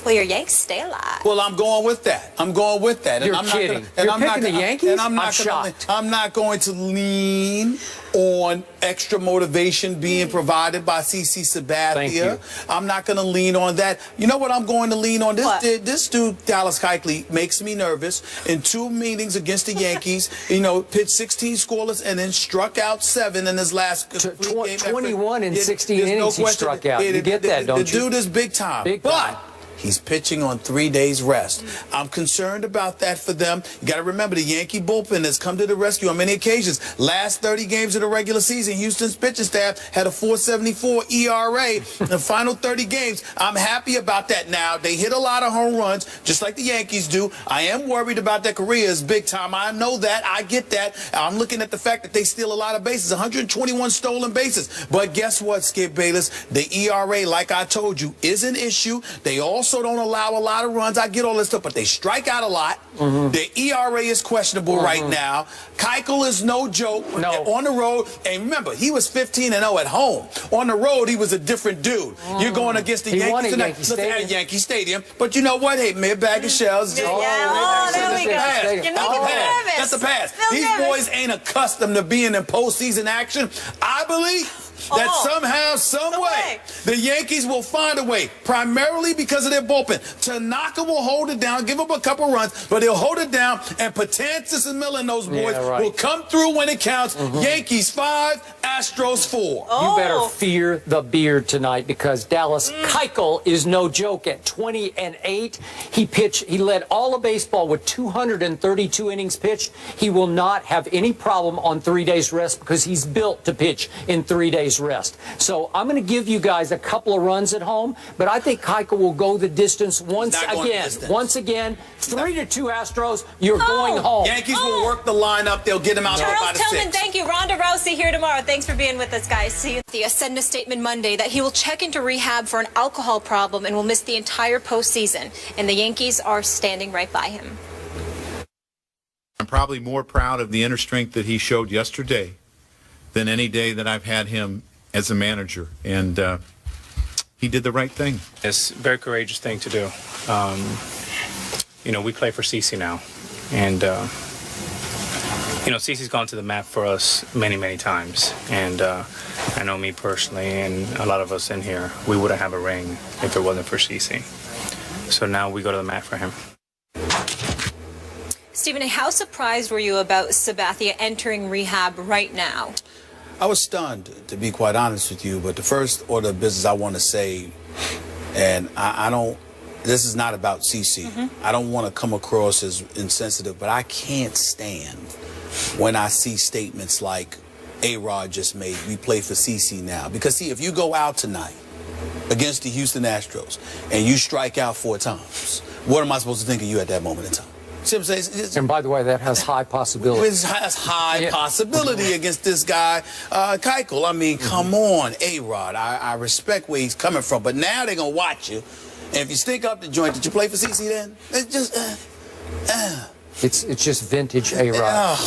Well, your Yanks stay alive. Well, I'm going with that. I'm going with that. You're kidding. You're picking the Yankees? And I'm not going to lean on extra motivation being provided by CC Sabathia. Thank you. I'm not going to lean on that. You know what I'm going to lean on? This dude, Dallas Keuchel, makes me nervous. In 2 meetings against the Yankees, pitched 16 scoreless and then struck out 7 in his last 21 in 16 innings he struck out. You get that, don't you? The dude is big time. But he's pitching on 3 days rest. I'm concerned about that for them. You got to remember, the Yankee bullpen has come to the rescue on many occasions. Last 30 games of the regular season, Houston's pitching staff had a 4.74 ERA. In the final 30 games, I'm happy about that now. They hit a lot of home runs, just like the Yankees do. I am worried about their careers big time. I know that. I get that. I'm looking at the fact that they steal a lot of bases, 121 stolen bases. But guess what, Skip Bayless? The ERA, like I told you, is an issue. They also don't allow a lot of runs. I get all this stuff, but they strike out a lot. The ERA is questionable right now. Keuchel is no joke on the road. And remember, he was 15-0 at home. On the road, he was a different dude. You're going against the Yankees tonight. At Yankee Stadium. But you know what? Hey, mere bag of shells. There we go. That's a pass. These boys ain't accustomed to being in postseason action. I believe that somehow, some way, the Yankees will find a way, primarily because of their bullpen. Tanaka will hold it down, give up a couple runs, but he'll hold it down, and Patantis and Miller and those boys will come through when it counts. Yankees 5, Astros 4. You better fear the beard tonight, because Dallas Keuchel is no joke. At 20-8, he led all of baseball with 232 innings pitched. He will not have any problem on 3 days rest, because he's built to pitch in 3 days rest. So I'm going to give you guys a couple of runs at home, but I think Keuchel will go the distance once again. 3-2 Astros, you're going home. Yankees will work the lineup. They'll get him out there by the 6. Tillman, thank you. Ronda Rousey here tomorrow. Thanks for being with us, guys. See you. He said in a statement Monday that he will check into rehab for an alcohol problem and will miss the entire postseason. And the Yankees are standing right by him. I'm probably more proud of the inner strength that he showed yesterday than any day that I've had him as a manager, and he did the right thing. It's a very courageous thing to do. We play for CC now, and CC's gone to the mat for us many times, and I know me personally and a lot of us in here, we wouldn't have a ring if it wasn't for CC. So now we go to the mat for him. Stephen, how surprised were you about Sabathia entering rehab right now? I was stunned, to be quite honest with you, but the first order of business I want to say, and I don't, this is not about CC. I don't want to come across as insensitive, but I can't stand when I see statements like A-Rod just made, we play for CC now. Because, see, if you go out tonight against the Houston Astros and you strike out 4 times, what am I supposed to think of you at that moment in time? And by the way, that has high possibility. It has high possibility against this guy, Keuchel. I mean, come on, A-Rod. I respect where he's coming from, but now they're going to watch you. And if you stink up the joint, did you play for CC then? It's just... It's just vintage A-Rod.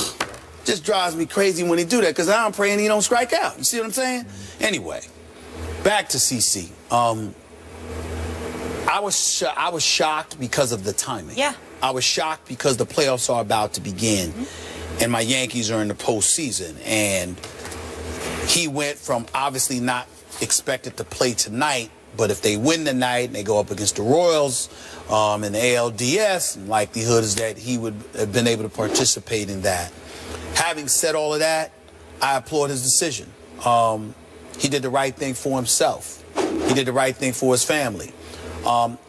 Just drives me crazy when he do that, because I'm praying he don't strike out. You see what I'm saying? Anyway, back to CC. I was shocked because of the timing. Yeah. I was shocked because the playoffs are about to begin, and my Yankees are in the postseason. And he went from obviously not expected to play tonight, but if they win tonight and they go up against the Royals in the ALDS, likelihood is that he would have been able to participate in that. Having said all of that, I applaud his decision. He did the right thing for himself. He did the right thing for his family.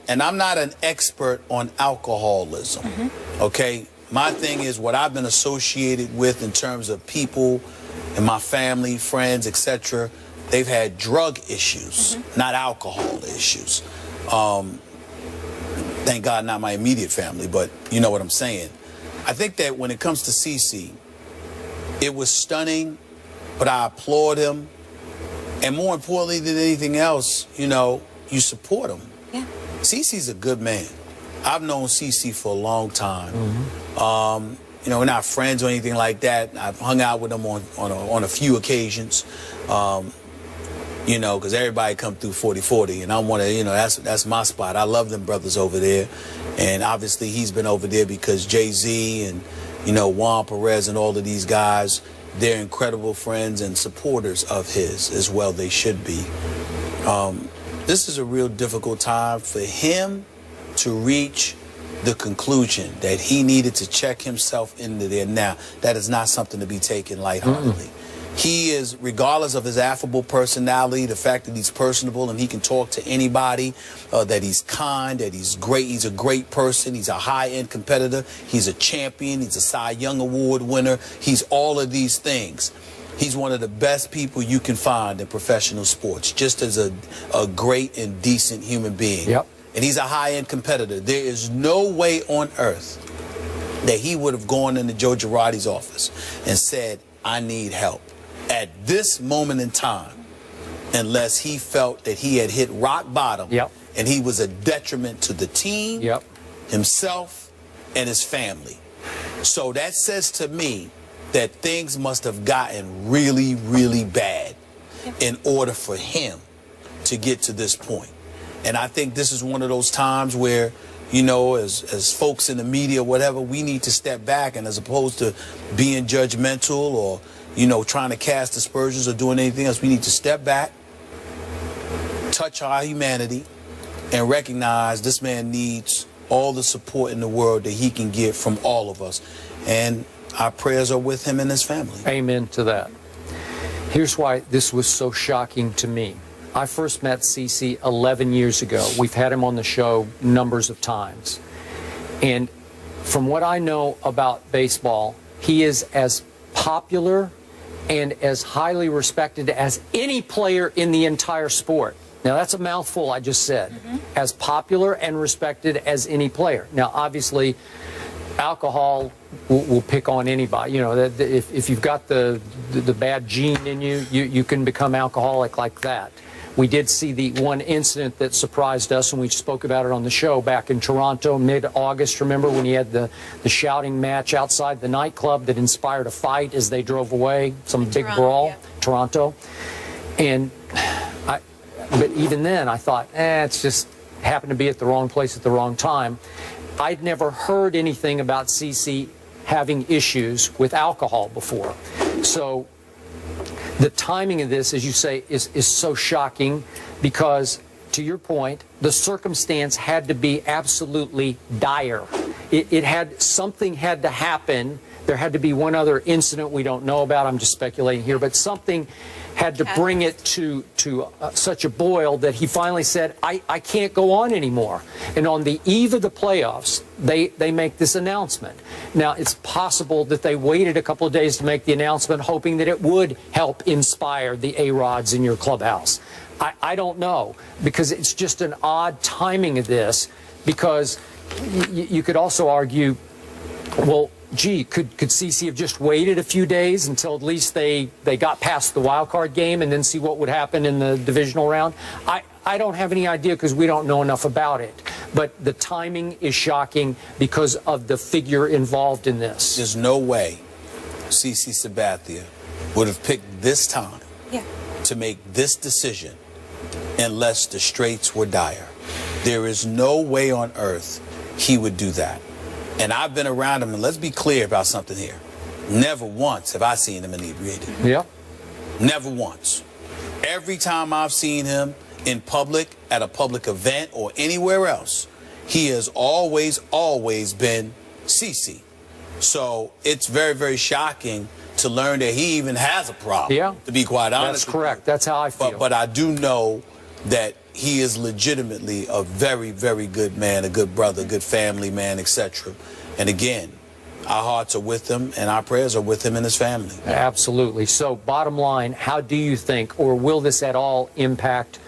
And I'm not an expert on alcoholism, okay? My thing is what I've been associated with in terms of people in my family, friends, etc. They've had drug issues, not alcohol issues. Thank God not my immediate family, but you know what I'm saying. I think that when it comes to CC, it was stunning, but I applaud him. And more importantly than anything else, you support him. Yeah. CC's a good man. I've known CC for a long time. We're not friends or anything like that. I've hung out with him on a few occasions. You know, because everybody come through 40-40, and I want to, you know, that's my spot. I love them brothers over there, and obviously he's been over there because Jay-Z and, you know, Juan Perez and all of these guys, they're incredible friends and supporters of his as well. They should be. This is a real difficult time for him to reach the conclusion that he needed to check himself into there. Now, that is not something to be taken lightheartedly. He is, regardless of his affable personality, the fact that he's personable and he can talk to anybody, that he's kind, that he's great, he's a great person, he's a high-end competitor, he's a champion, he's a Cy Young Award winner, he's all of these things. He's one of the best people you can find in professional sports, just as a great and decent human being. Yep. And he's a high-end competitor. There is no way on earth that he would have gone into Joe Girardi's office and said, I need help at this moment in time, unless he felt that he had hit rock bottom. Yep. And he was a detriment to the team, Yep. himself, and his family. So that says to me that things must have gotten really, really bad in order for him to get to this point. And I think this is one of those times where, you know, as folks in the media, whatever, we need to step back, and as opposed to being judgmental or, you know, trying to cast aspersions or doing anything else, we need to step back, touch our humanity, and recognize this man needs all the support in the world that he can get from all of us. And our prayers are with him and his family. Amen to that. Here's why this was so shocking to me. I first met CC 11 years ago. We've had him on the show numbers of times. And from what I know about baseball, he is as popular and as highly respected as any player in the entire sport. Now, that's a mouthful I just said. As popular and respected as any player. Now, obviously, alcohol will pick on anybody. You know, if you've got the bad gene in you, you can become alcoholic like that. We did see the one incident that surprised us, and we spoke about it on the show back in Toronto, mid-August. Remember when he had the shouting match outside the nightclub that inspired a fight as they drove away, some big brawl, yeah. Toronto. And but even then, I thought, it's just happened to be at the wrong place at the wrong time. I'd never heard anything about CC having issues with alcohol before. So the timing of this, as you say, is so shocking because, to your point, the circumstance had to be absolutely dire. Something had to happen. There had to be one other incident we don't know about. I'm just speculating here, but something had to bring it to such a boil that he finally said, I can't go on anymore. And on the eve of the playoffs, they make this announcement. Now, it's possible that they waited a couple of days to make the announcement, hoping that it would help inspire the A-Rods in your clubhouse. I don't know, because it's just an odd timing of this, because you could also argue, well, gee, could CC have just waited a few days until at least they got past the wild card game and then see what would happen in the divisional round? I don't have any idea because we don't know enough about it. But the timing is shocking because of the figure involved in this. There's no way CC Sabathia would have picked this time to make this decision unless the straits were dire. There is no way on earth he would do that. And I've been around him, and let's be clear about something here. Never once have I seen him inebriated. Yeah. Never once. Every time I've seen him in public, at a public event, or anywhere else, he has always been CC. So it's very, very shocking to learn that he even has a problem, to be quite honest. That's correct. That's how I feel. But I do know that he is legitimately a very, very good man, a good brother, good family man, etc. And again, our hearts are with him and our prayers are with him and his family. Absolutely. So bottom line, how do you think, or will this at all impact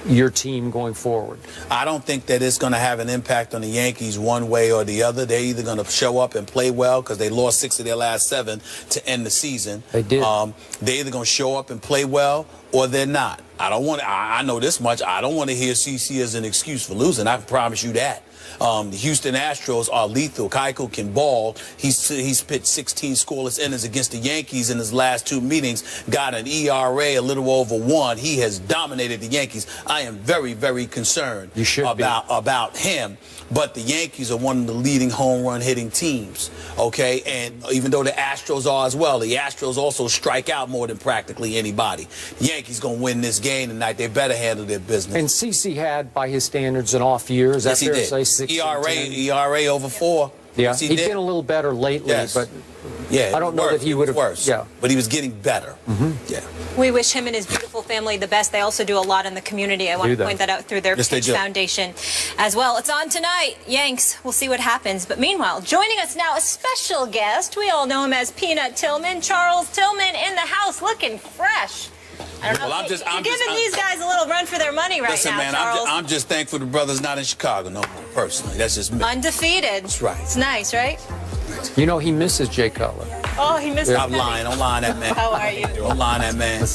your team going forward? I don't think that it's going to have an impact on the Yankees one way or the other. They're either going to show up and play well because they lost 6 of their last 7 to end the season. They did. They're either going to show up and play well or they're not. I know this much. I don't want to hear CC as an excuse for losing. I can promise you that. The Houston Astros are lethal. Keuchel can ball. He's pitched 16 scoreless innings against the Yankees in his last 2 meetings, got an ERA a little over 1. He has dominated the Yankees. I am very, very concerned about him. But the Yankees are one of the leading home run hitting teams, okay? And even though the Astros are as well, the Astros also strike out more than practically anybody. The Yankees going to win this game tonight. They better handle their business. And CeCe had, by his standards, an off year. Is that fair to say? ERA over 4. Yeah, he's been a little better lately, but yeah, I don't know that he would have. Worse. Yeah, but he was getting better. Yeah. We wish him and his beautiful family the best. They also do a lot in the community. I want to point that out through their Pitch Foundation as well. It's on tonight. Yanks. We'll see what happens. But meanwhile, joining us now, a special guest. We all know him as Peanut Tillman. Charles Tillman in the house, looking fresh. I don't know. Well, I'm giving these guys a little run for their money right now, man, Charles. I'm just thankful the brother's not in Chicago no more, personally. That's just me. Undefeated. That's right. It's nice, right? You know, he misses Jay Cutler. Oh, he misses Stop lying. Don't lie on that man. How are you? Don't lie on that man.